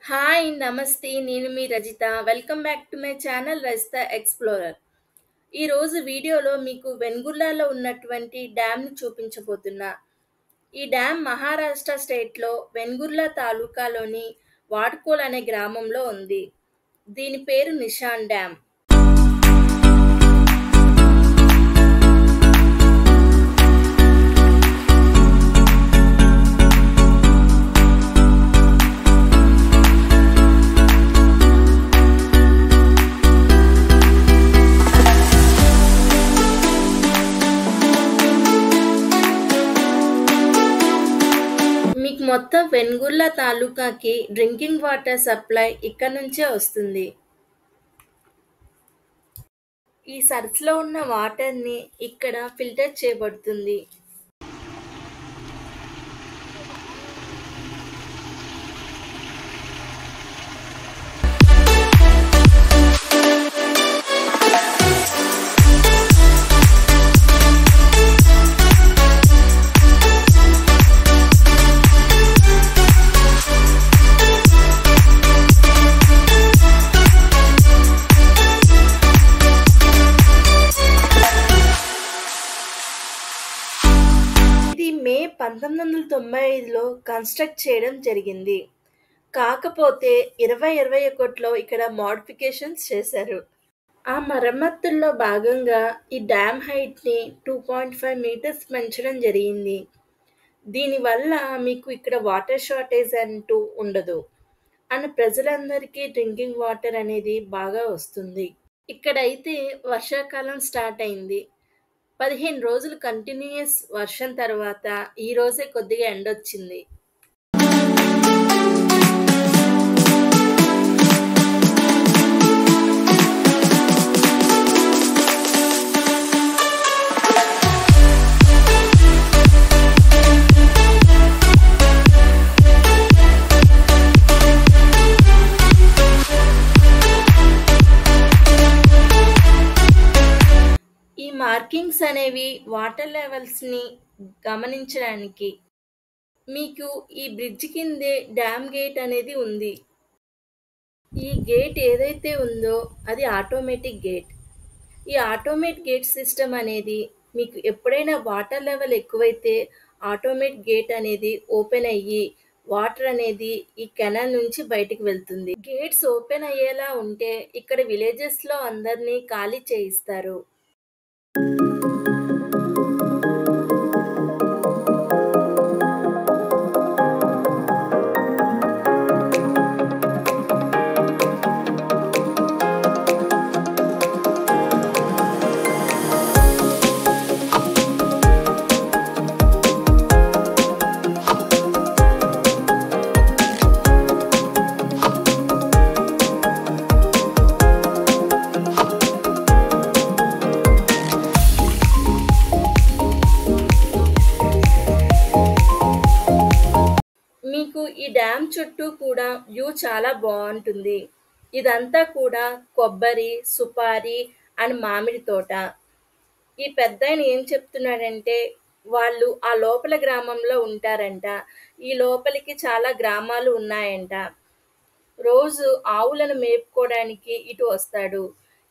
Hi! నమస్తే. నేను మీ Rajitha. Welcome back to my channel 'Rajitha explorer'. ఈరోజు వీడియోలో మీకు వెన్గుల్లాలో ఉన్నటువంటి డ్యామ్‌ని చూపించబోతున్నా. ఈ డ్యామ్ మహారాష్ట్ర స్టేట్‌లో వెన్గుర్లా తాలూకాలోని వాడ్కోల్ అనే గ్రామంలో ఉంది. దీని పేరు నిషాన్ డ్యామ్. మీకు మొత్తం వెన్గుర్లా తాలూకాకి డ్రింకింగ్ వాటర్ సప్లై ఇక్కడ నుంచే వస్తుంది. ఈ సర్చ్‌లో ఉన్న వాటర్‌ని ఇక్కడ ఫిల్టర్ చేయబడుతుంది. ఇది మే 1995లో కన్‌స్ట్రక్ట్ చేయడం జరిగింది. కాకపోతే 2021లో ఇక్కడ మోడిఫికేషన్స్ చేశారు. ఆ మరమ్మతుల్లో భాగంగా ఈ డ్యామ్ హైట్‌ని 2.5 మీటర్స్ పెంచడం జరిగింది. దీనివల్ల మీకు ఇక్కడ వాటర్ షార్టేజ్ అంటూ ఉండదు. అండ్ ప్రజలందరికీ డ్రింకింగ్ వాటర్ అనేది బాగా వస్తుంది. ఇక్కడైతే వర్షాకాలం స్టార్ట్ అయింది. 15 రోజులు కంటిన్యూయస్ వర్షం తర్వాత ఈ రోజే కొద్దిగా ఎండొచ్చింది. ఈ మార్కింగ్స్ అనేవి వాటర్ లెవెల్స్‌ని గమనించడానికి. మీకు ఈ బ్రిడ్జ్ కిందే డ్యామ్ గేట్ అనేది ఉంది. ఈ గేట్ ఏదైతే ఉందో అది ఆటోమేటిక్ గేట్. ఈ ఆటోమేటిక్ గేట్ సిస్టమ్ అనేది మీకు ఎప్పుడైనా వాటర్ లెవెల్ ఎక్కువైతే ఆటోమేటిక్ గేట్ అనేది ఓపెన్ అయ్యి వాటర్ అనేది ఈ కెనాల్ నుంచి బయటికి వెళ్తుంది. గేట్స్ ఓపెన్ అయ్యేలా ఉంటే ఇక్కడ విలేజెస్‌లో అందరినీ ఖాళీ చేయిస్తారు. మీకు ఈ డ్యామ్ చుట్టూ కూడా వ్యూ చాలా బాగుంటుంది. ఇదంతా కూడా కొబ్బరి, సుపారి అండ్ మామిడి తోట. ఈ పెద్దాయన ఏం చెప్తున్నాడంటే వాళ్ళు ఆ లోపల గ్రామంలో ఉంటారంట. ఈ లోపలికి చాలా గ్రామాలు ఉన్నాయంట. రోజు ఆవులను మేపుకోవడానికి ఇటు వస్తాడు.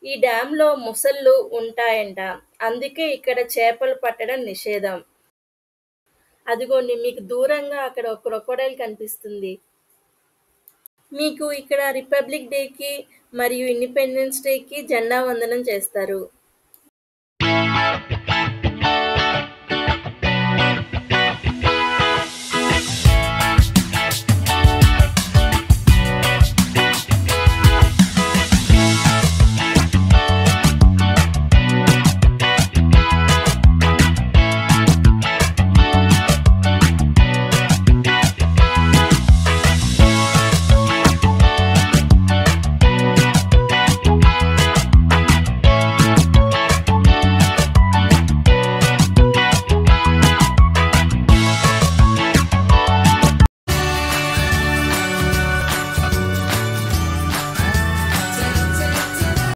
ఈ డ్యాంలో ముసళ్ళు ఉంటాయంట. అందుకే ఇక్కడ చేపలు పట్టడం నిషేధం. అదిగోండి మీకు దూరంగా అక్కడ ఒక క్రొకోడైల్ కనిపిస్తుంది. మీకు ఇక్కడ రిపబ్లిక్ డేకి మరియు ఇండిపెండెన్స్ డేకి జెండా వందనం చేస్తారు.